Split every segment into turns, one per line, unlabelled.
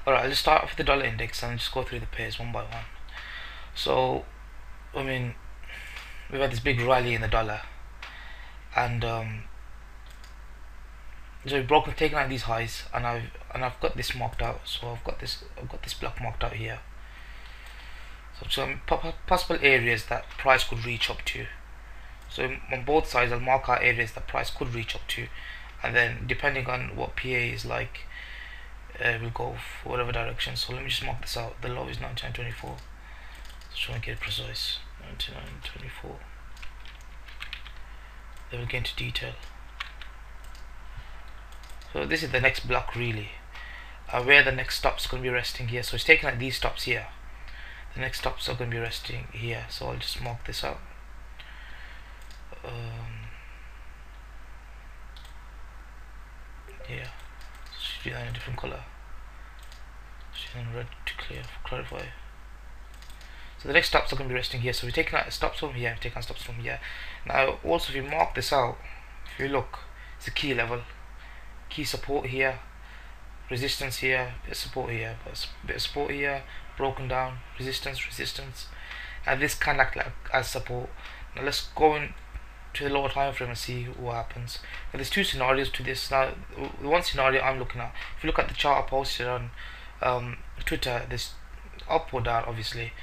Alright, I'll just start off with the dollar index and just go through the pairs one by one. So, I mean, we've had this big rally in the dollar, and so we've taken out these highs, and I've got this marked out. So I've got this block marked out here. So some possible areas that price could reach up to. So on both sides, I'll mark out areas that price could reach up to, and then depending on what PA is like, we'll go for whatever direction. So let me just mark this out. The low is 99.24. Let's try and get it precise. 99.24. Then we'll get into detail. So this is the next block really, where the next stops going to be resting here. So it's taking out these stops here. The next stops are going to be resting here. So I'll just mark this out. Yeah, should do that in a different color. Should in red to clarify. So the next stops are going to be resting here. So we're taking out stops from here, taking out stops from here. Now also if you mark this out, if you look, it's a key level, key support here, resistance here, bit of support here, bit of support here, broken down, resistance, and this can act like as support. Now let's go in to the lower time frame and see what happens. Now there's two scenarios to this. Now the one scenario I'm looking at, if you look at the chart I posted on Twitter, this up or down obviously.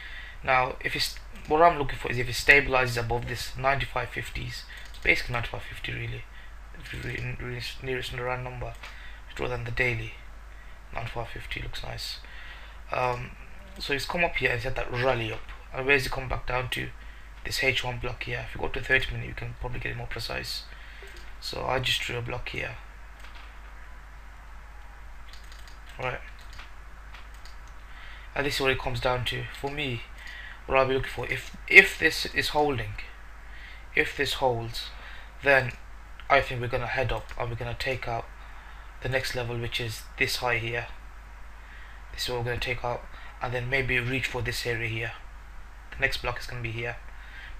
Now if it's, what I'm looking for is if it stabilizes above this 95.50s. It's basically 95.50 really, if you really nearest in the round number rather than the daily. 95.50 looks nice. So it's come up here and said that rally up, and where's it come back down to? This H1 block here. If you go to 30 minute, you can probably get it more precise. So I just drew a block here. Right, and this is what it comes down to for me. What I'll be looking for, if this is holding, if this holds, then I think we're gonna head up and we're gonna take out the next level, which is this high here. This is what we're gonna take out, and then maybe reach for this area here. The next block is gonna be here.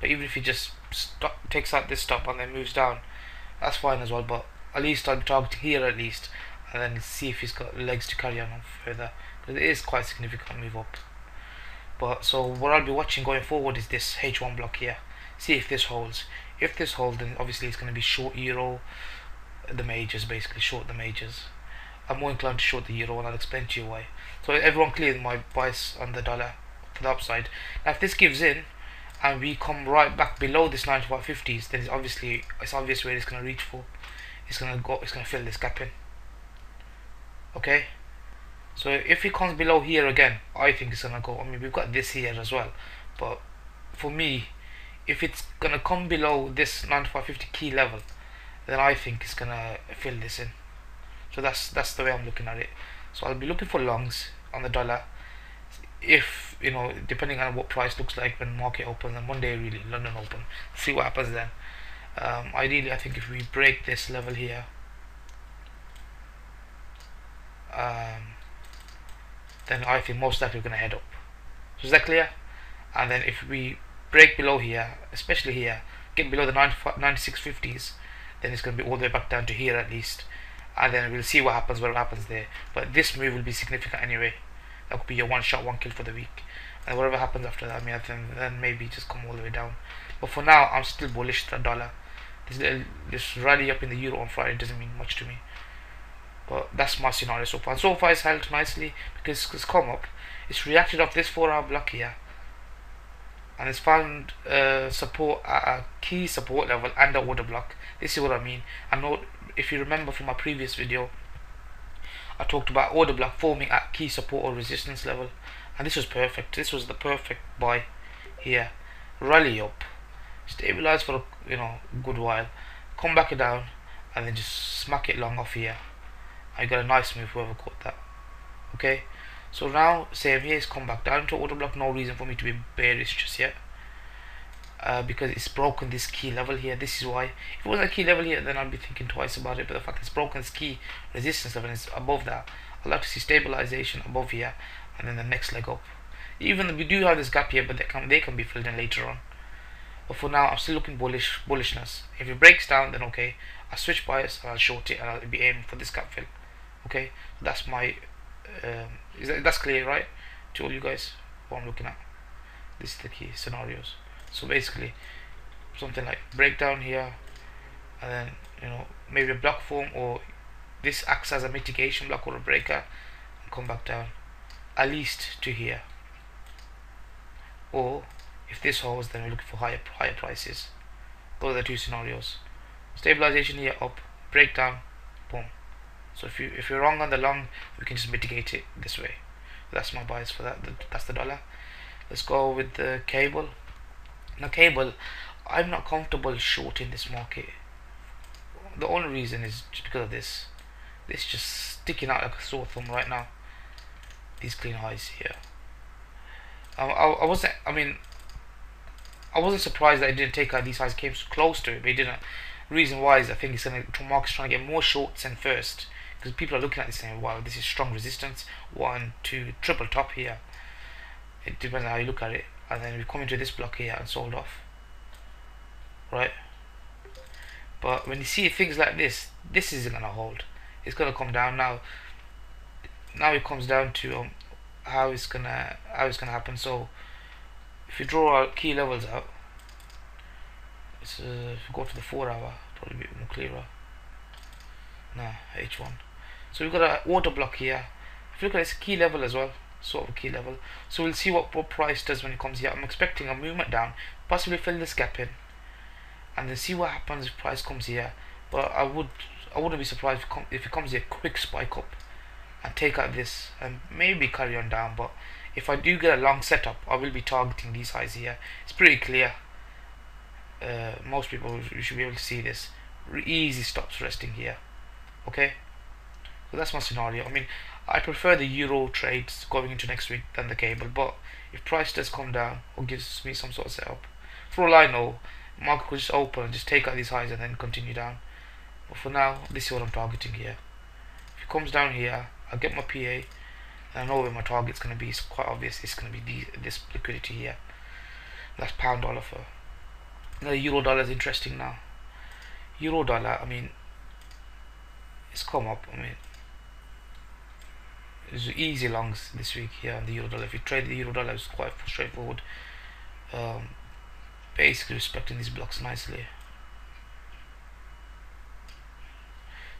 But even if he just takes out this stop and then moves down, that's fine as well. But at least I'll be targeting here at least, and then see if he's got legs to carry on further, because it is quite a significant move up. But so what I'll be watching going forward is this H1 block here. See if this holds. If this holds, then obviously it's going to be short euro, the majors, basically short the majors. I'm more inclined to short the euro, and I'll explain to you why. So everyone clear my bias on the dollar to the upside. Now if this gives in and we come right back below this 95.50s, then it's obvious where it's going to reach for. It's going to fill this gap in. Okay, so if it comes below here again, I think it's going to go, I mean we've got this here as well, but for me, if it's going to come below this 95.50 key level, then I think it's going to fill this in. So that's the way I'm looking at it. So I'll be looking for longs on the dollar, if you know, depending on what price looks like when market opens on Monday, really London open, see what happens then. Ideally I think if we break this level here, then I think most likely we're going to head up. So is that clear? And then if we break below here, especially here, get below the 96.50s, then it's going to be all the way back down to here at least, and then we'll see what happens, whatever happens there. But this move will be significant anyway. That could be your one shot, one kill for the week, and whatever happens after that, I mean, then maybe just come all the way down. But for now, I'm still bullish the dollar. This rally up in the euro on Friday doesn't mean much to me, but that's my scenario so far. And so far it's held nicely because it's come up, it's reacted off this 4 hour block here, and it's found support at a key support level and a order block. This is what I mean. I know if you remember from my previous video, I talked about order block forming at key support or resistance level, and this was perfect. This was the perfect buy here. Rally up, stabilize for a good while, come back down, and then just smack it long off here. I got a nice move, whoever caught that. Okay, so now same here, it's come back down to order block. No reason for me to be bearish just yet, because it's broken this key level here. This is why. If it was a key level here, then I'd be thinking twice about it, but the fact it's broken this key resistance level is above that, I'd like to see stabilization above here, and then the next leg up. Even we do have this gap here, but they can be filled in later on. But for now, I'm still looking bullishness. If it breaks down, then okay, I'll switch bias and I'll short it, and I'll be aiming for this gap fill. Okay, so that's my That's clear, right, to all you guys what I'm looking at? This is the key scenarios. So basically something like breakdown here, and then maybe a block form, or this acts as a mitigation block or a breaker and come back down at least to here. Or if this holds, then we're looking for higher prices. Those are the two scenarios. Stabilization here, up, breakdown, boom. So if you're wrong on the long, we can just mitigate it this way. That's my bias for that. That's the dollar. Let's go with the cable. Now cable, I'm not comfortable short in this market. The only reason is just because of this. This just sticking out like a sore thumb right now. These clean highs here. I wasn't surprised that it didn't take out these highs. It came so close to it, but it didn't. Reason why is I think it's market's trying to get more shorts in first, because people are looking at this saying, wow, this is strong resistance, 1, 2, triple top here. It depends on how you look at it. And then we come into this block here and sold off, right? But when you see things like this isn't gonna hold. It's gonna come down now. Now it comes down to how it's gonna happen. So if you draw our key levels out, if you go to the 4 hour, probably a bit more clearer. Nah, H1. So we've got an order block here. If you look at this key level as well, sort of a key level. So we'll see what price does when it comes here. I'm expecting a movement down, possibly fill this gap in, and then see what happens if price comes here. But I wouldn't be surprised if it comes here, quick spike up and take out this and maybe carry on down. But if I do get a long setup, I will be targeting these highs here. It's pretty clear. Most people should be able to see this. Easy stops resting here. Okay, so that's my scenario. I mean, I prefer the euro trades going into next week than the cable, but if price does come down or gives me some sort of setup, for all I know, market could just open and just take out these highs and then continue down. But for now, this is what I'm targeting here. If it comes down here, I'll get my PA, and I know where my target's going to be. It's quite obvious. It's going to be this liquidity here. That's pound dollar for. Now the euro dollar is interesting now. Euro dollar, I mean, it's come up. I mean, there's easy longs this week here on the euro dollar. If you trade the euro dollar, it's quite straightforward. Basically respecting these blocks nicely.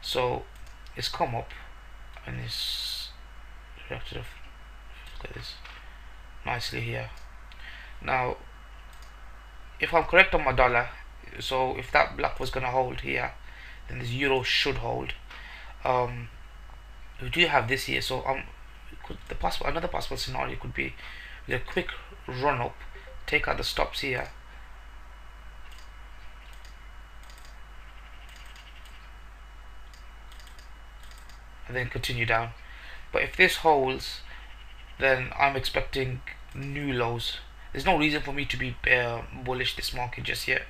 So it's come up and it's reacted. Look at this nicely here. Now, if I'm correct on my dollar, so if that block was gonna hold here, then this euro should hold. We do have this here, so another possible scenario could be with a quick run up, take out the stops here, and then continue down. But if this holds, then I'm expecting new lows. There's no reason for me to be bullish this market just yet.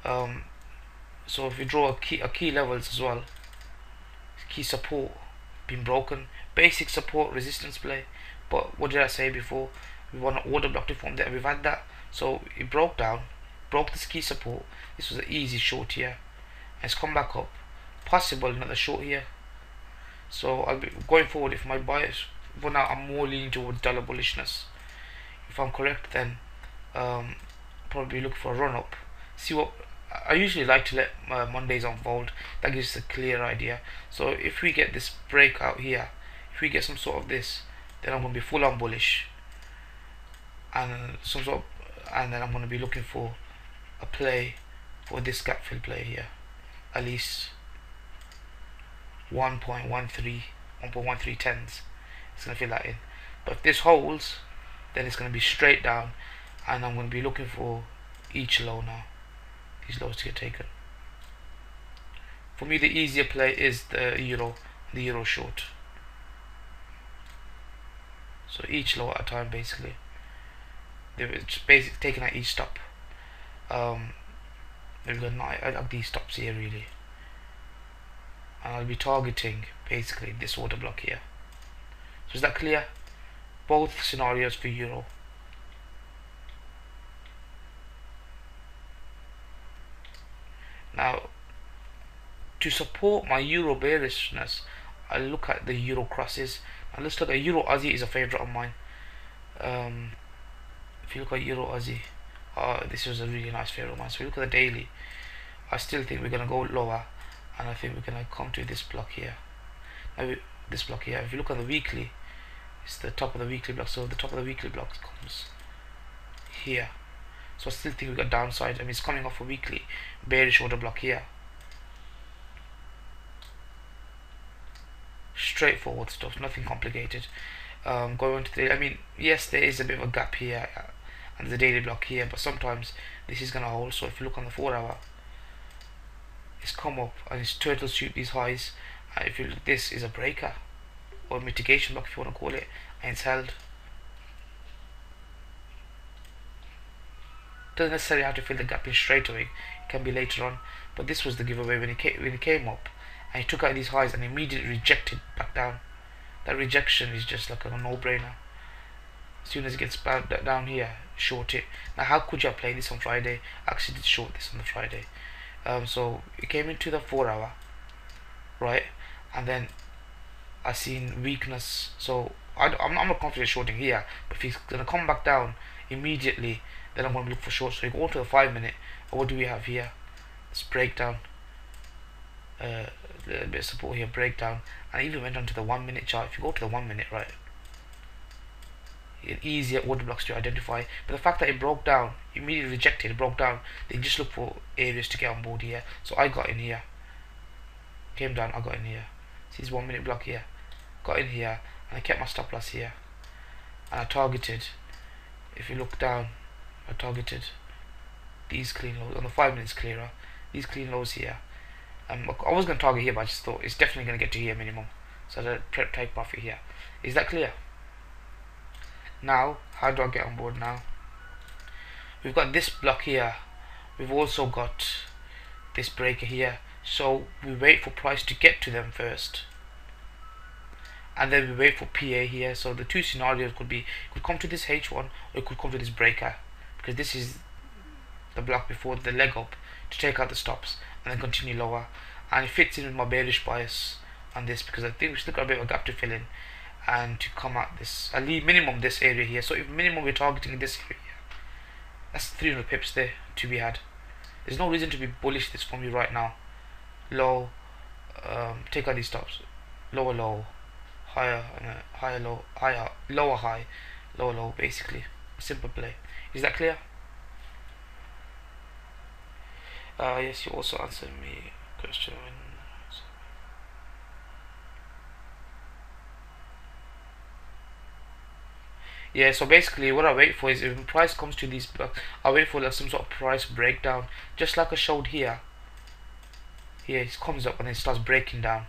So if you draw a key levels as well, key support been broken, basic support resistance play. But what did I say before? We want an order block to form there. We've had that, so it broke down, broke this key support. This was an easy short here, and it's come back up. Possible another short here. So I'll be going forward. If my bias for now, I'm more leaning towards dollar bullishness. If I'm correct, then probably look for a run up. See what I usually like to let Mondays unfold. That gives us a clear idea. So if we get this breakout here, if we get some sort of this, then I'm going to be full on bullish, and then I'm going to be looking for a play for this gap fill play here, at least 1.13 tens. It's going to fill that in. But if this holds, then it's going to be straight down, and I'm going to be looking for each low now, these lows to get taken. For me, the easier play is the euro short. So each low at a time, basically. They're just basically taking out each stop. We've got I like these stops here really, and I'll be targeting basically this order block here. So is that clear? Both scenarios for euro. Now, to support my euro bearishness, I look at the euro crosses. And let's look at Euro Aussie is a favorite of mine. If you look at Euro Aussie, this was a really nice favorite of mine. So if you look at the daily, I still think we're gonna go lower, and I think we're gonna come to this block here. Now this block here. If you look at the weekly, it's the top of the weekly block. So the top of the weekly block comes here. So I still think we got downside. I mean, it's coming off a weekly bearish order block here. Straightforward stuff, nothing complicated. Going on to the, I mean, yes, there is a bit of a gap here and the daily block here, but sometimes this is gonna hold. So if you look on the 4 hour, it's come up and it's turtle shoot these highs. And if you look, this is a breaker or mitigation block if you want to call it, and it's held. Doesn't necessarily have to fill the gap in straight away. It can be later on, but this was the giveaway when it came up, and he took out these highs and immediately rejected back down. That rejection is just like a no-brainer. As soon as it gets down here, short it. Now, how could you play this on Friday? I actually did short this on the Friday. So it came into the 4 hour, right, and then I seen weakness. So I'm not confident shorting here, but if he's gonna come back down immediately, then I'm gonna look for short. So you go to the 5 minute. What do we have here? It's breakdown. A little bit of support here, breakdown, and I even went on to the 1 minute chart. If you go to the 1 minute, right, easier order blocks to identify. But the fact that it broke down, immediately rejected, it broke down, they just look for areas to get on board here. So I got in here, came down, I got in here. See this 1 minute block here, got in here, and I kept my stop loss here, and I targeted. If you look down, I targeted these clean lows on the 5 minutes clearer. These clean lows here. I was going to target here, but I just thought it's definitely going to get to here minimum. So I take profit here. Is that clear? Now, how do I get on board now? We've got this block here. We've also got this breaker here. So we wait for price to get to them first, and then we wait for PA here. So the two scenarios could be, it could come to this H1 or it could come to this breaker, because this is the block before the leg up to take out the stops and then continue lower, and it fits in with my bearish bias on this, because I think we still got a bit of a gap to fill in and to come out this, at least minimum this area here. So if minimum we're targeting this area, that's 300 pips there to be had. There's no reason to be bullish this for me right now. Low, take out these stops, lower low, higher, higher low, higher, lower high, lower low, basically simple play. Is that clear? Yes, you also answered me question. Yeah, so basically what I wait for is, if the price comes to these blocks, I wait for like some sort of price breakdown, just like I showed here. Here it comes up and then it starts breaking down.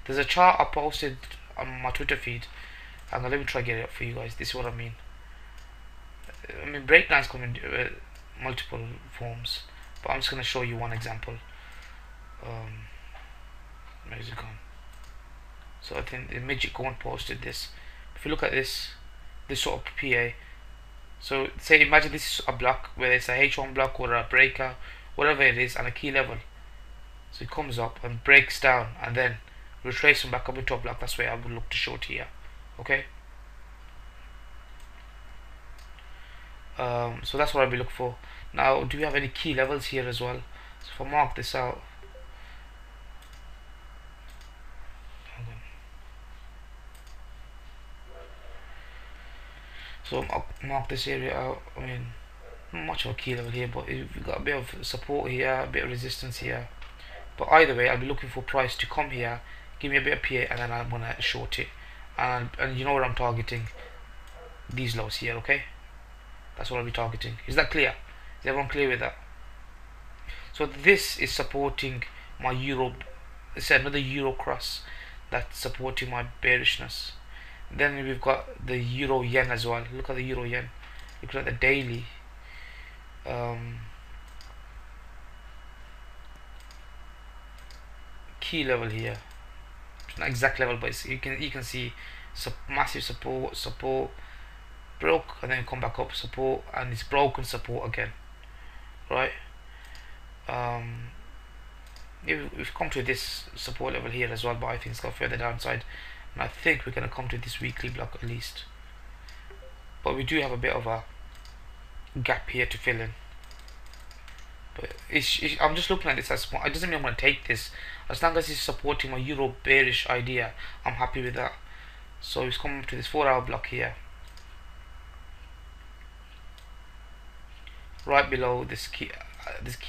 There's a chart I posted on my Twitter feed, and let me try to get it up for you guys. This is what I mean. I mean, breakdowns come in multiple forms, but I'm just going to show you one example. Where's it gone? So I think the Magic Gone posted this. If you look at this sort of PA, so say imagine this is a block, whether it's a H1 block or a breaker, whatever it is, and a key level. So it comes up and breaks down and then retracing back up into a block. That's where I would look to short here. Okay. So that's what I'll be looking for. Now, do we have any key levels here as well? So if I mark this out, so I'll mark this area out. I mean, not much of a key level here, but we've got a bit of support here, a bit of resistance here. But either way, I'll be looking for price to come here, give me a bit of PA, and then I'm gonna short it. And you know what I'm targeting? These lows here, okay? That's what I'll be targeting. Is that clear? Is everyone clear with that? So this is supporting my euro. It's another euro cross that's supporting my bearishness. Then we've got the euro yen as well. Look at the euro yen. Look at the daily. Key level here. It's not exact level, but you can see massive support, broke, and then come back up, support, and it's broken, support again, right? We've come to this support level here as well, but I think it's got further downside, and I think we're going to come to this weekly block at least, but we do have a bit of a gap here to fill in. But I'm just looking at this as it doesn't mean I'm going to take this. As long as it's supporting my euro bearish idea, I'm happy with that. So it's coming to this 4-hour block here, right below this key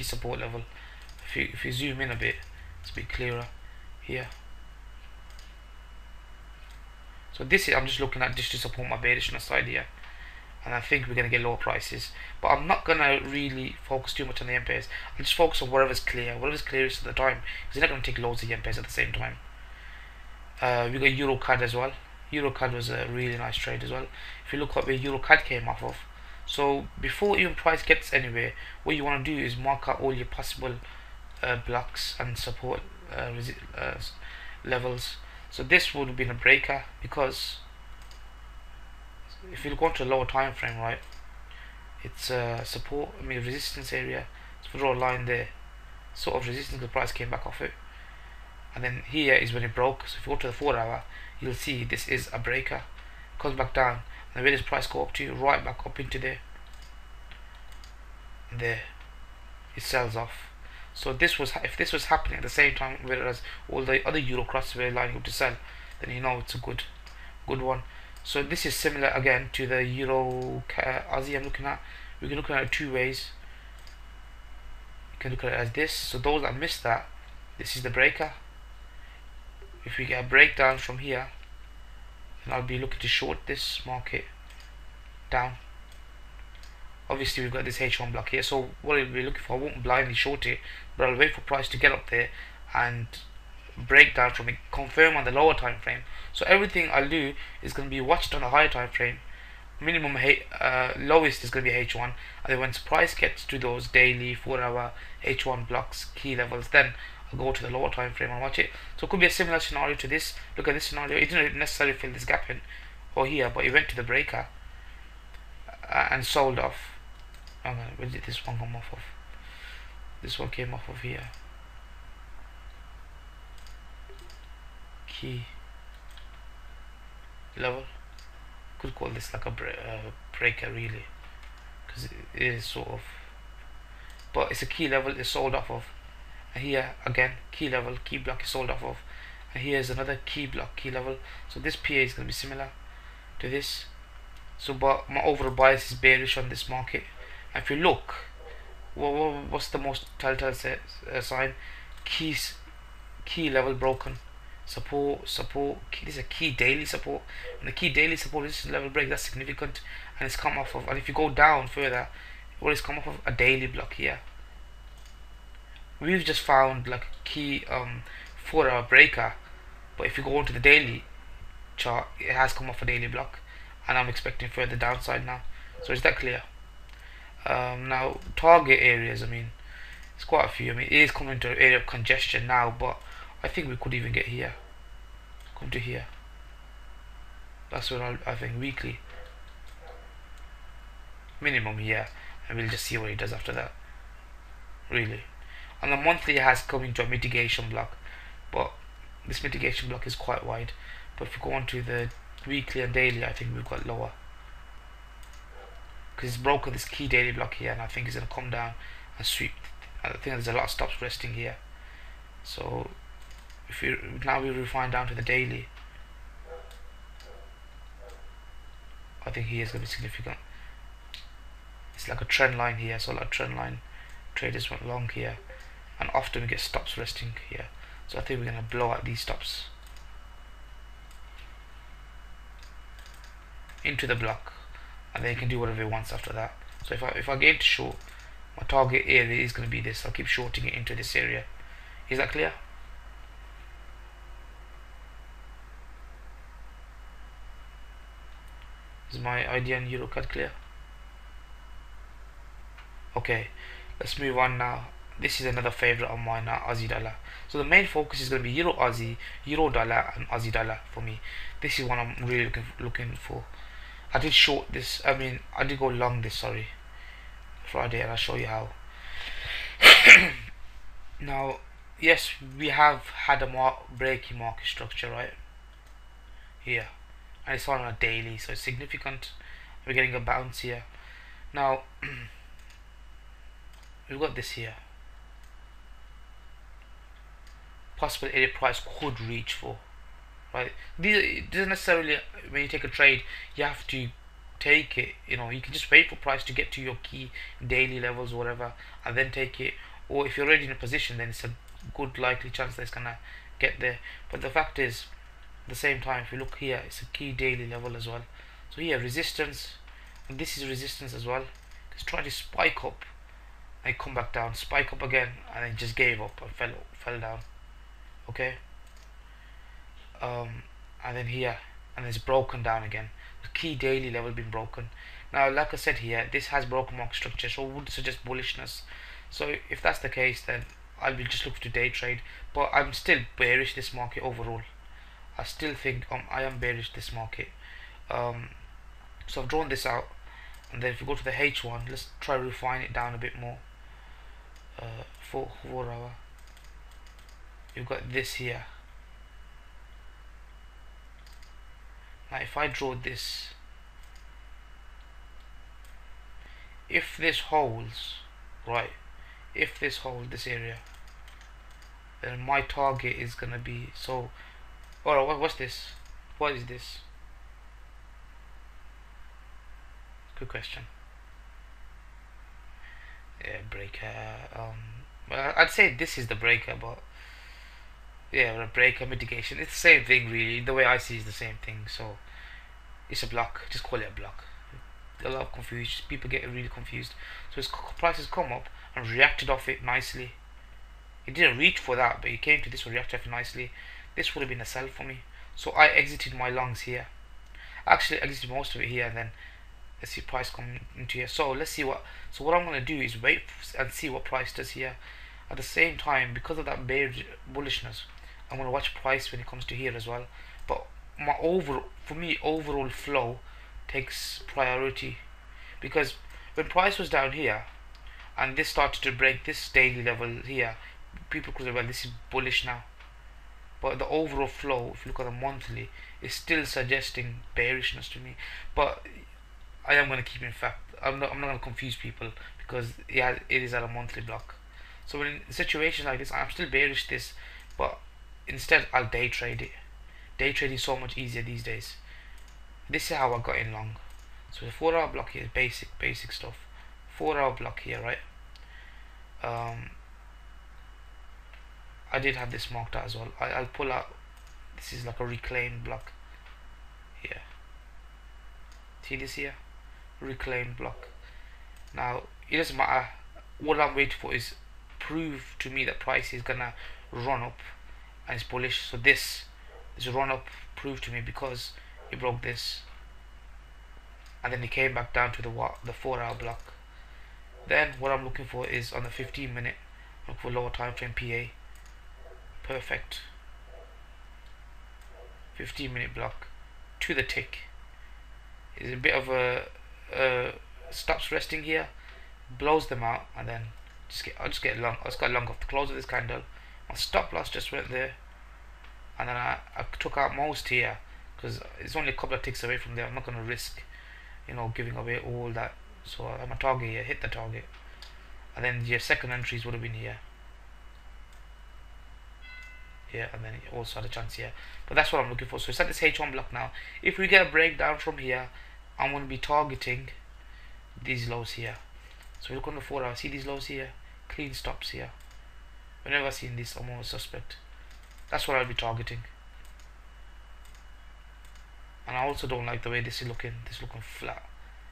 support level. If you zoom in a bit, it's a bit clearer here. So this is, I'm just looking at just to support my bearishness idea, and I think we're going to get lower prices. But I'm not going to really focus too much on the yen pairs. I'll just focus on whatever's clearest at the time, because you're not going to take loads of yen pairs at the same time. We got Euro CAD as well. Euro CAD was a really nice trade as well. If you look at where Euro CAD came off of, so before even price gets anywhere, what you want to do is mark out all your possible blocks and support levels. So this would have been a breaker, because if you go to a lower time frame, right, it's support, resistance area. So if we draw a line there, sort of resistance, the price came back off it, and then here is when it broke. So if you go to the 4-hour, you'll see this is a breaker, comes back down, and where does price go up to? Right back up into there, and there it sells off. So if this was happening at the same time, whereas all the other euro crosses were lining up to sell, then you know it's a good one. So this is similar again to the euro Aussie I'm looking at. We can look at it two ways. You can look at it as this. So those that missed that, this is the breaker. If we get a breakdown from here, then I'll be looking to short this market down. Obviously we've got this H1 block here, so what I'll be looking for, I won't blindly short it, but I'll wait for price to get up there and break down from it, confirm on the lower time frame. So everything I'll do is going to be watched on the higher time frame. Minimum lowest is going to be H1, and then once price gets to those daily 4-hour H1 blocks, key levels, then I'll go to the lower time frame and watch it. So it could be a similar scenario to this. Look at this scenario, it didn't necessarily fill this gap in or here, but it went to the breaker and sold off. Where did this one come off of? This one came off of here. Key level. Could call this like a breaker really, because it is sort of, but it's a key level is sold off of. And here again, key level, key block is sold off of, and here's another key block, key level. So this PA is going to be similar to this. So but my overall bias is bearish on this market. If you look, what's the most telltale sign? Key level broken, support. This is a key daily support, and the key daily support is level break. That's significant, and it's come off of. And if you go down further, what is come off of? A daily block here. We've just found like a key 4-hour breaker, but if you go into the daily chart, it has come off a daily block, and I'm expecting further downside now. So is that clear? Now target areas, it's quite a few. It is coming to an area of congestion now, but I think we could even get here, come to here. That's what I think weekly minimum here, and we'll just see what it does after that really. And the monthly has come into a mitigation block, but this mitigation block is quite wide. But if we go on to the weekly and daily, I think we've got lower, because it's broken this key daily block here, and I think it's going to come down and sweep. I think there's a lot of stops resting here. So if we now we refine down to the daily, I think here is going to be significant. It's like a trend line here, so like trend line traders went long here, and often we get stops resting here. So I think we're going to blow out these stops into the block, and then you can do whatever it wants after that. So if I get into short, my target area is going to be this. I'll keep shorting it into this area. Is that clear? Is my idea in EuroCAD clear? Okay, let's move on now. This is another favorite of mine now, Aussie dollar. So the main focus is going to be Euro Aussie, Euro dollar, and Aussie dollar for me. This is what I'm really looking for. I did short this, I did go long this, sorry, Friday, and I'll show you how. Now, yes, we have had a breaking market structure, right? here, and it's on a daily, so it's significant. We're getting a bounce here. Now we've got this here, possible area price could reach for, right? It doesn't necessarily, when you take a trade, you have to take it, you know, you can just wait for price to get to your key daily levels or whatever, and then take it. Or if you're already in a position, then it's a good likely chance that it's gonna get there. But the fact is, at the same time, if you look here, it's a key daily level as well. So here, resistance, and this is resistance as well. It's trying to spike up and come back down, spike up again, and then just gave up and fell down. Okay. And then here, and it's broken down again. The key daily level been broken. Now, like I said here, this has broken market structure, so I would suggest bullishness. So if that's the case, then I will just look to day trade. But I'm still bearish this market overall. I still think I am bearish this market. So I've drawn this out, and then if we go to the H1, let's try to refine it down a bit more. 4 hour. You've got this here. Now if I draw this, if this holds, right, if this holds this area, then my target is gonna be, so, or what's this? What is this? Good question. Yeah, breaker. Well, I'd say this is the breaker, but yeah, a breaker mitigation. It's the same thing, really. The way I see it is the same thing. So it's a block. Just call it a block. A lot of confusion. People get really confused. So its prices come up and reacted off it nicely. It didn't reach for that, but it came to this one, reacted off it nicely. This would have been a sell for me. So I exited my longs here. Actually, exited most of it here, and then let's see price come into here. So let's see what. So what I'm gonna do is wait and see what price does here. At the same time, because of that bearish bullishness, I'm gonna watch price when it comes to here as well. But my overall flow takes priority, because when price was down here and this started to break this daily level here, people could say, well, this is bullish now. But the overall flow, if you look at the monthly, is still suggesting bearishness to me. But I am going to keep in fact, I'm not going to confuse people, because it is at a monthly block. So in situations like this, I'm still bearish this, but instead I'll day trade it. Day trading is so much easier these days. This is how I got in long. So the 4 hour block here is basic stuff. 4 hour block here, right? I did have this marked out as well. I'll pull out. This is like a reclaimed block here. See this here? Reclaimed block. Now it doesn't matter. What I'm waiting for is prove to me that price is gonna run up and it's bullish. So this run up proved to me, because it broke this and then it came back down to the 4 hour block. Then what I'm looking for is on the 15 minute, look for lower time frame PA. Perfect. 15 minute block to the tick. Is a bit of a stops resting here, blows them out, and then I'll just get long. I just got long off the close of this candle. My stop loss just went there, and then I took out most here because it's only a couple of ticks away from there. I'm not going to risk, giving away all that. So I'm a target here, hit the target, and then your second entries would have been here. Here, and then you also had a chance here, but that's what I'm looking for. So it's at this H1 block now. If we get a breakdown from here, I'm going to be targeting these lows here. So we look on the 4 hour, see these lows here, clean stops here. Whenever I've seen this, I'm always suspect. That's what I'll be targeting. And I also don't like the way this is looking. This is looking flat,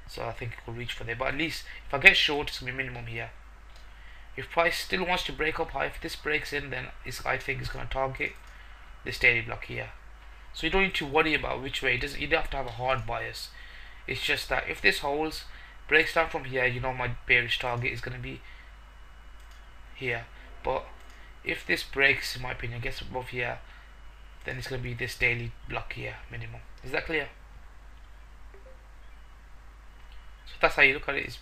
so I think it could reach for there. But at least if I get short, it's going to be minimum here. If price still wants to break up high, if this breaks in, then I think it's going to target this daily block here. So you don't need to worry about which way. You don't have to have a hard bias. It's just that if this holds, breaks down from here, my bearish target is going to be here. But if this breaks, in my opinion, gets above here, then it's going to be this daily block here, minimum. Is that clear? So that's how you look at it.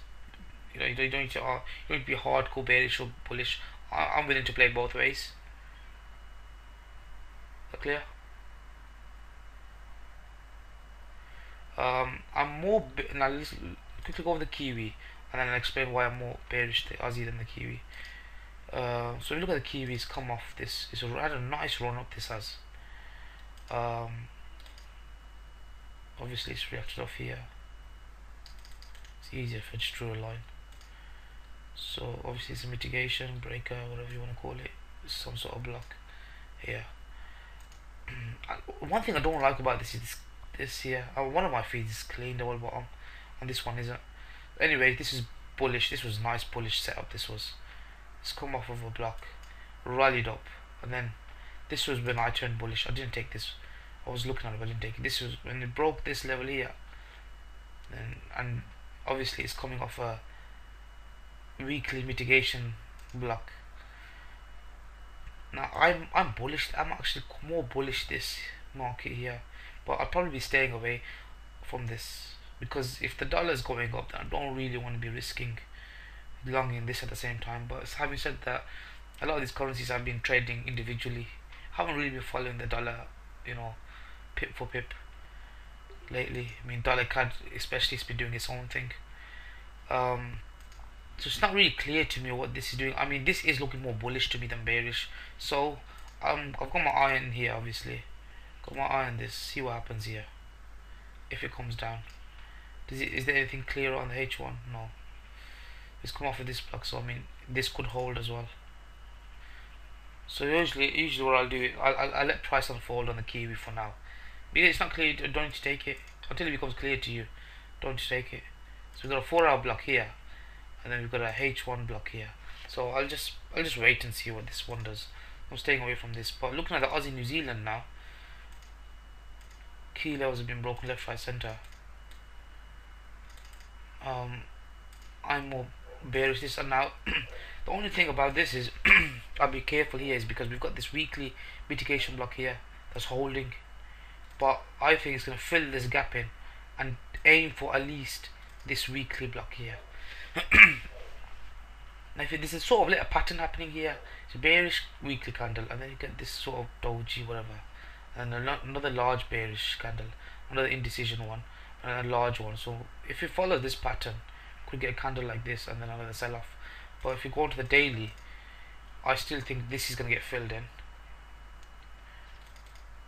You don't need to be hardcore bearish or bullish. I'm willing to play both ways. Is that clear? I'm more now. Let's quickly go over the Kiwi, and then I'll explain why I'm more bearish the Aussie than the Kiwi. So if you look at the Kiwis come off this, it's had a nice run up. This has. Obviously it's reacted off here. It's easier if I just drew a line. So obviously it's a mitigation, breaker, whatever you want to call it. It's some sort of block here. One thing I don't like about this is this here. One of my feeds is clean, the whole bottom, and this one isn't. Anyway, this is bullish. This was nice bullish setup. This was. It's come off of a block, rallied up, and then this was when I turned bullish. I didn't take this. I was looking at it, but I didn't take it. This was when it broke this level here, and obviously it's coming off a weekly mitigation block. Now I'm bullish. I'm actually more bullish this market here, but I'll probably be staying away from this because if the dollar is going up, then I don't really want to be risking longing this at the same time. But having said that, a lot of these currencies I've been trading individually. Haven't really been following the dollar, you know, pip for pip lately. I mean, dollar CAD especially has been doing its own thing. So it's not really clear to me what this is doing. I mean, this is looking more bullish to me than bearish. So I've got my eye on here, obviously. Got my eye on this. See what happens here. If it comes down, is there anything clear on the H1? No. It's come off of this block, so I mean, this could hold as well. So usually what I'll do, I'll let price unfold on the Kiwi for now. Because it's not clear, don't need to take it until it becomes clear to you. Don't need to take it. So we've got a 4-hour block here, and then we've got a H1 block here. So I'll just wait and see what this one does. I'm staying away from this. But looking at the Aussie New Zealand now, key levels have been broken left, right, center. I'm more bearish this, and now the only thing about this is I'll be careful here is because we've got this weekly mitigation block here that's holding, but I think it's going to fill this gap in and aim for at least this weekly block here. Now if this is sort of like a pattern happening here, it's a bearish weekly candle, and then you get this sort of doji whatever, and another large bearish candle, another indecision one, and a large one. So if you follow this pattern, you could get a candle like this and then another sell off. But if you go to the daily, I still think this is going to get filled in.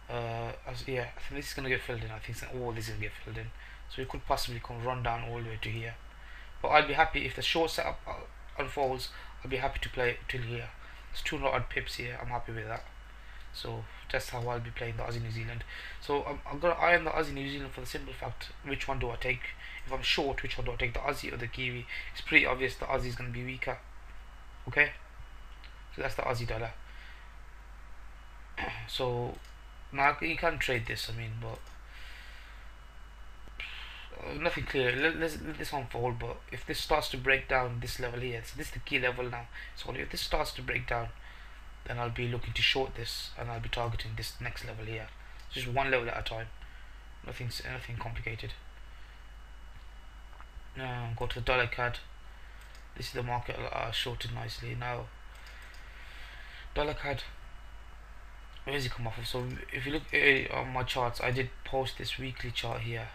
Yeah, I think this is going to get filled in. I think all this is going to get filled in. So it could possibly come run down all the way to here. But I'll be happy if the short setup unfolds. I'll be happy to play it till here. It's 200 odd pips here. I'm happy with that. So that's how I'll be playing the Aussie New Zealand. So I'm gonna eye on the Aussie New Zealand for the simple fact, which one do I take? If I'm short, which one do I take? The Aussie or the Kiwi? It's pretty obvious the Aussie is gonna be weaker. Okay, so that's the Aussie dollar. So now you can trade this. I mean, but nothing clear. Let this unfold. But if this starts to break down this level here, so this is the key level now. So if this starts to break down, then I'll be looking to short this, and I'll be targeting this next level here. Just one level at a time. Nothing complicated. Now go to the dollar CAD. This is the market shorted nicely. Now dollar CAD, where does it come off of? So if you look on my charts, I did post this weekly chart here.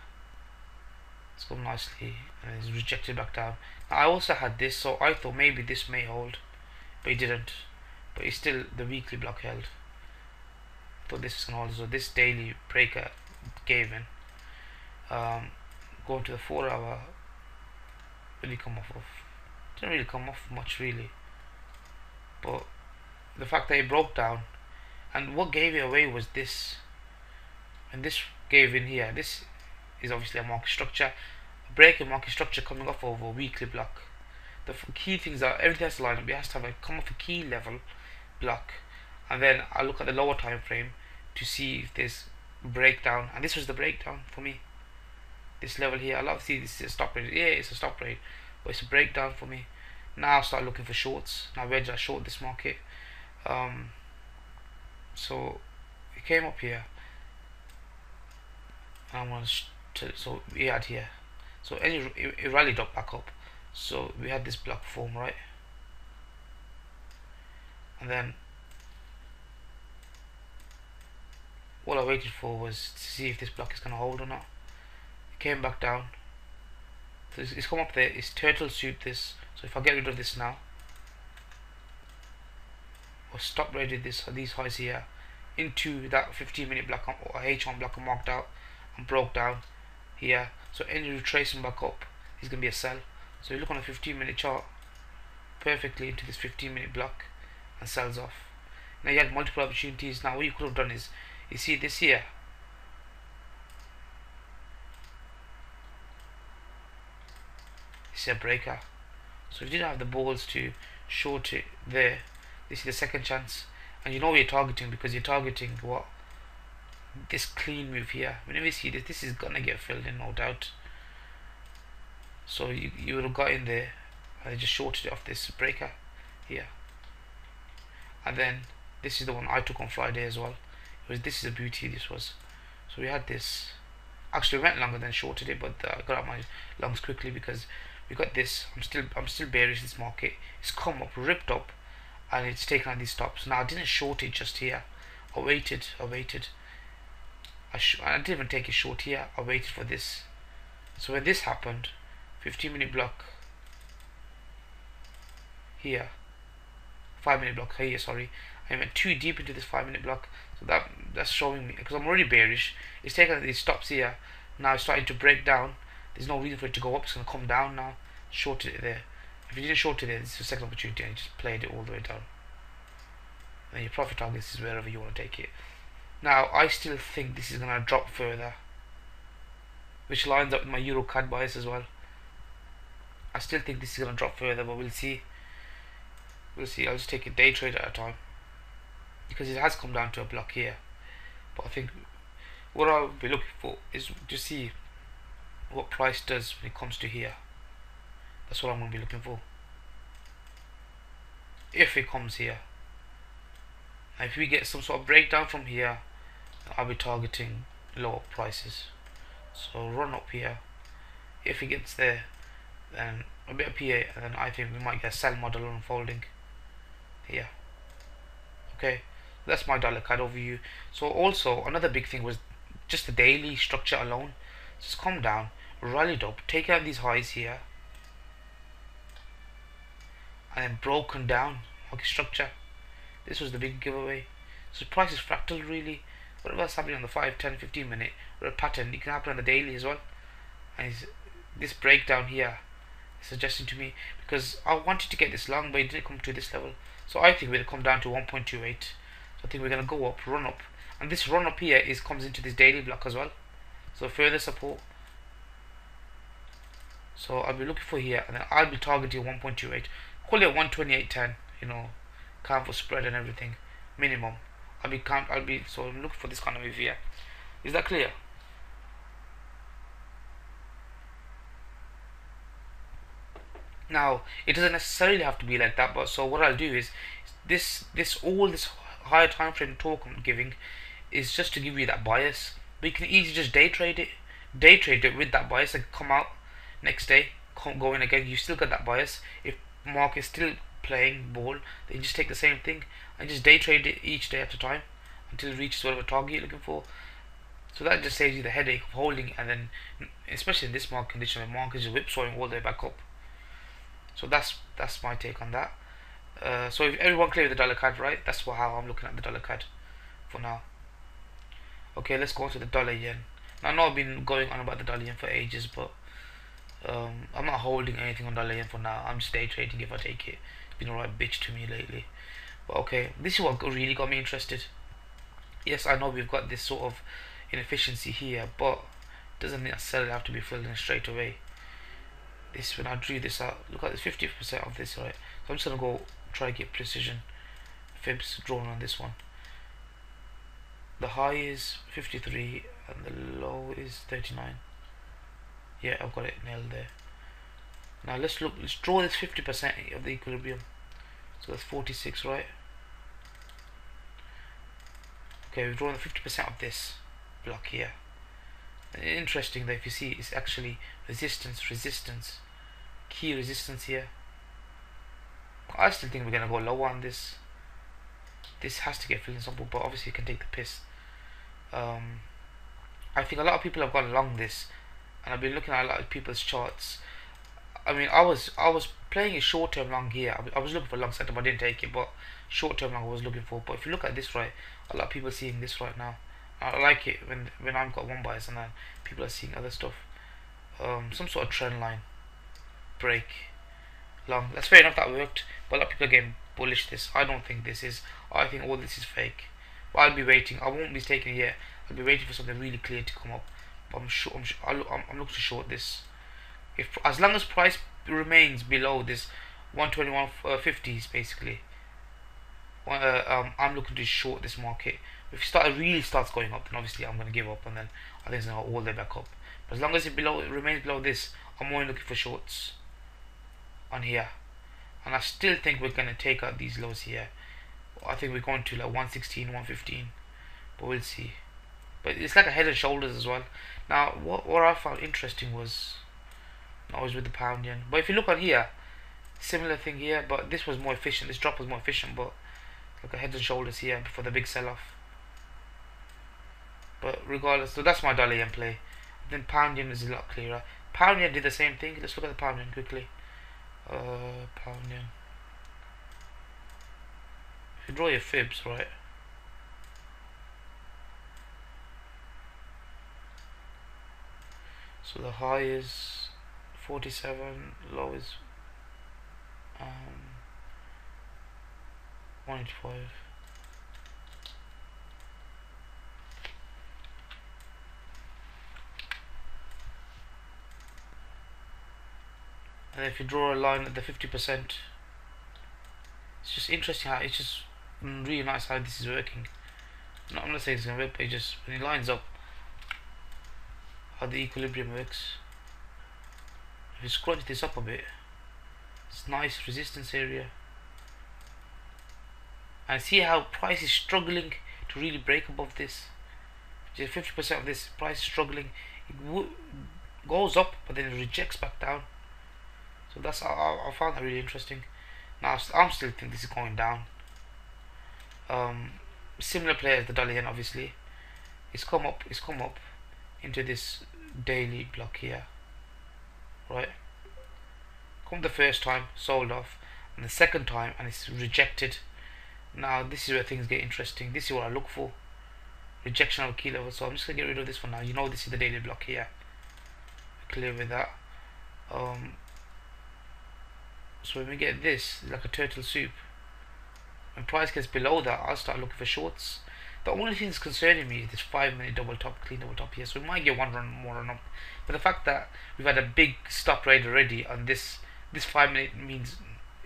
It's come nicely and it's rejected back down. Now I also had this, so I thought maybe this may hold, but it didn't. But it's still the weekly block held. Thought this was gonna hold, so this daily breaker gave in. Going to the 4-hour, really come off of. Didn't really come off much really. But the fact that it broke down, and what gave it away was this. And this gave in here. This is obviously a market structure. Break in market structure coming off of a weekly block. The key things are everything has to line up. It has to have come off a key level block, and then I look at the lower time frame to see if there's breakdown, and this was the breakdown for me. This level here, I love to see this is a stop rate. Yeah, it's a stop rate, but it's a breakdown for me. Now I'll start looking for shorts. Now where did I short this market? So it came up here. I want to, so we had here. So it rallied up back up. So we had this block form, right? And then all I waited for was to see if this block is going to hold or not. It came back down. So it's come up there. It's turtle soup this. So if I get rid of this now, or stop right at these highs here, into that 15-minute block or H1 block I marked out and broke down here. So any retracing back up is going to be a sell. So you look on a 15-minute chart perfectly into this 15-minute block and sells off. Now you had multiple opportunities. Now what you could have done is, you see this here, this is a breaker. So if you didn't have the balls to short it there, this is the second chance, and you know you're targeting because you're targeting what, this clean move here. Whenever you see this, this is gonna get filled in, no doubt. So you would have got in there and just shorted it off this breaker here, and then this is the one I took on Friday as well. This is a beauty. This was, so we had this. Actually, we went longer than shorted it, but I got out my longs quickly because we got this. I'm still bearish. This market, it's come up, ripped up, and it's taken on these stops. Now I didn't short it just here. I waited. I didn't even take it short here. I waited for this. So when this happened, 15-minute block here, 5-minute block here. Sorry, I went too deep into this 5-minute block. So that's showing me, because I'm already bearish. It's taken these stops here. Now it's starting to break down. There's no reason for it to go up. It's going to come down now. Shorted it there. If you didn't short it there, this is the second opportunity, and you just played it all the way down. And your profit targets is wherever you want to take it. Now I still think this is going to drop further, which lines up with my Euro CAD bias as well. I still think this is going to drop further, but we'll see. We'll see. I'll just take a day trade at a time, because it has come down to a block here. But I think what I'll be looking for is to see what price does when it comes to here. That's what I'm going to be looking for. If it comes here, now if we get some sort of breakdown from here, I'll be targeting lower prices. So run up here. If it gets there, then a bit up here, and then I think we might get a sell model unfolding here. Okay, that's my dollar CAD overview. So also another big thing was just the daily structure alone. Just come down, rallied up, take out these highs here, and then broken down. Okay, structure. This was the big giveaway. So price is fractal really. Whatever's happening on the 5, 10, 15 minute or a pattern, it can happen on the daily as well. And this breakdown here is suggesting to me, because I wanted to get this long, but it didn't come to this level. So I think we'll come down to 1.28. So I think we're gonna go up, run up, and this run up here comes into this daily block as well. So further support. So I'll be looking for here, and then I'll be targeting 1.28. Call it 128.10. You know, count for spread and everything, minimum. So I'm looking for this kind of move here. Is that clear? Now it doesn't necessarily have to be like that, but so what I'll do is all this higher time frame talk I'm giving is just to give you that bias. But you can easily just day trade it with that bias, and come out next day, go in again. You still got that bias. If market is still playing ball, then you just take the same thing and just day trade it each day at a time until it reaches whatever target you're looking for. So that just saves you the headache of holding, and then especially in this market condition, the market is whipsawing all the way back up. So that's my take on that. So if everyone clear with the dollar CAD, right? That's how I'm looking at the dollar CAD for now. Okay, let's go to the dollar yen. Now I know I've been going on about the dollar yen for ages, but I'm not holding anything on dollar yen for now. I'm just day trading if I take it. It's been a right bitch to me lately. But okay, this is what really got me interested. Yes, I know we've got this sort of inefficiency here, but it doesn't necessarily have to be filled in straight away. This, when I drew this out, look at this 50% of this, right? So I'm just gonna go try to get precision fibs drawn on this one. The high is 53 and the low is 39. Yeah, I've got it nailed there. Now let's draw this 50% of the equilibrium. So that's 46, right? Okay, we've drawn the 50% of this block here. And interesting that if you see, it's actually resistance, key resistance here. I still think we're gonna go lower on this. This has to get filled in something, but obviously you can take the piss. I think a lot of people have gone along this and I've been looking at a lot of people's charts. I mean, I was playing a short term long here. I was looking for long setup. I didn't take it, but short term long I was looking for. But if you look at this right, a lot of people are seeing this right now. I like it when I've got one bias and then people are seeing other stuff. Some sort of trend line break long. That's fair enough. That worked. But a lot of people are getting bullish. This I don't think this is. I think all this is fake. But I'll be waiting. I won't be taking it yet. I'll be waiting for something really clear to come up. But I'm looking to short this. If as long as price remains below this 121.50s basically, I'm looking to short this market. If it really starts going up, then obviously I'm going to give up, and then I think it's going to go all the way back up. But as long as it remains below this, I'm only looking for shorts on here, and I still think we're going to take out these lows here. I think we're going to like 116, 115, but we'll see. But it's like a head and shoulders as well. Now, what I found interesting was always with the pound yen. But if you look on here, similar thing here, but this was more efficient. This drop was more efficient, but like a head and shoulders here before the big sell-off. But regardless, so that's my dollar yen play. Then pound yen is a lot clearer. Pound yen did the same thing. Let's look at the pound yen quickly. Pound yen. If you draw your fibs, right? So the high is 47, low is 185. And if you draw a line at the 50%, it's just interesting how it's just really nice how this is working. No, I'm not saying it's gonna work, but it just when it lines up how the equilibrium works. If you scrunch this up a bit, it's nice resistance area. And see how price is struggling to really break above this. Just 50% of this price is struggling. It goes up, but then it rejects back down. So that's I found that really interesting. Now I'm still think this is going down. Similar play as the dollar yen, obviously. It's come up into this daily block here, right? Come the first time, sold off, and the second time, and it's rejected. Now this is where things get interesting. This is what I look for, rejection of a key level. So I'm just gonna get rid of this for now. You know, this is the daily block here. Clear with that. So when we get this, like a turtle soup, when price gets below that, I'll start looking for shorts. The only thing that's concerning me is this 5-minute double top, clean double top here. So we might get one run more run up. But the fact that we've had a big stop rate already on this 5-minute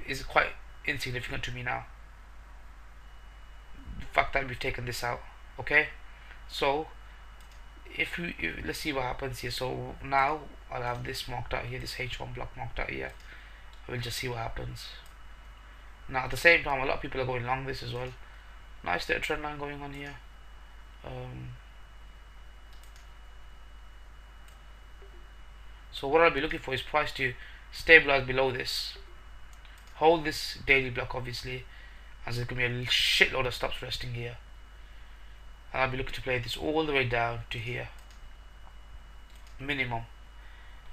is quite insignificant to me now. The fact that we've taken this out. Okay? So let's see what happens here. So now I'll have this marked out here, this H1 block marked out here. We'll just see what happens. Now at the same time, a lot of people are going long this as well. Nice little trend line going on here. So what I'll be looking for is price to stabilize below this, hold this daily block obviously, as there's going to be a shitload of stops resting here, and I'll be looking to play this all the way down to here minimum.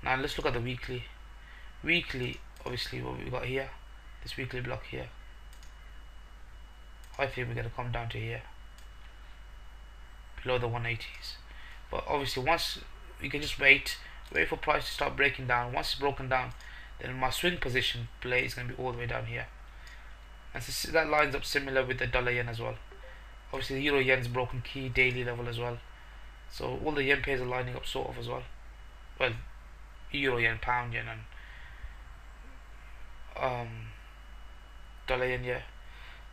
Now let's look at the weekly. Obviously what we got here, this weekly block here, I think we're going to come down to here below the 180s. But obviously once you can just wait for price to start breaking down. Once it's broken down, then my swing position play is going to be all the way down here. And so that lines up similar with the dollar yen as well. Obviously the euro yen's broken key daily level as well. So all the yen pairs are lining up sort of as well. Well, euro yen, pound yen, and dollar yen, yeah.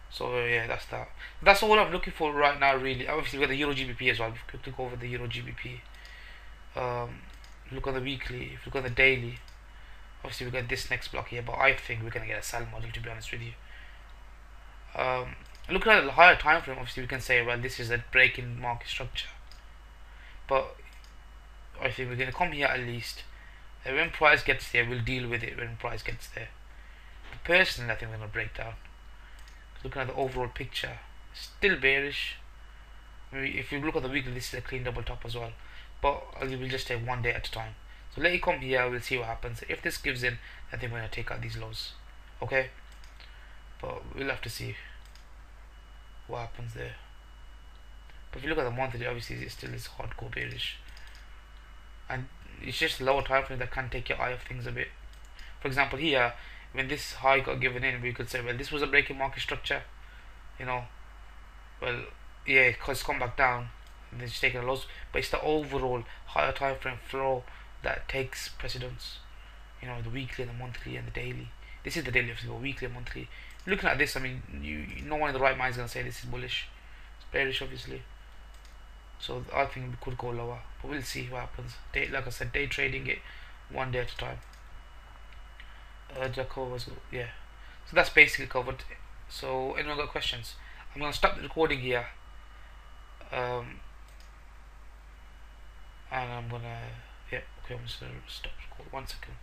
So yeah, that's that. That's all I'm looking for right now, really. Obviously we got the euro GBP as well. We'll quickly go over the euro GBP. Look on the weekly. If you look on the daily, obviously we got this next block here, but I think we're gonna get a sell model, to be honest with you. Looking at the higher time frame, obviously we can say, well, this is a break in market structure, but I think we're gonna come here at least, and when price gets there, we'll deal with it when price gets there. But personally, I think we're gonna break down. Looking at the overall picture, still bearish. Maybe if you look at the weekly, this is a clean double top as well, but we'll just take one day at a time. So let it come here, we'll see what happens. If this gives in, I think we're going to take out these lows. Okay, but we'll have to see what happens there. But if you look at the monthly, obviously it still is hardcore bearish, and it's just lower time frame that can take your eye off things a bit. For example, here when this high got given in, we could say, well, this was a breaking market structure, you know. Well, yeah, because it's come back down and it's taken a loss, but it's the overall higher time frame flow that takes precedence. You know, the weekly and the monthly and the daily. This is the daily, but weekly and monthly. Looking at this, I mean, no one in the right mind is gonna say this is bullish. It's bearish, obviously. So I think we could go lower, but we'll see what happens. Like I said, day trading it one day at a time. Jaco was, yeah. So that's basically covered. So anyone got questions? I'm gonna stop the recording here, and I'm gonna, yeah, okay, I'm just gonna stop record. 1 second.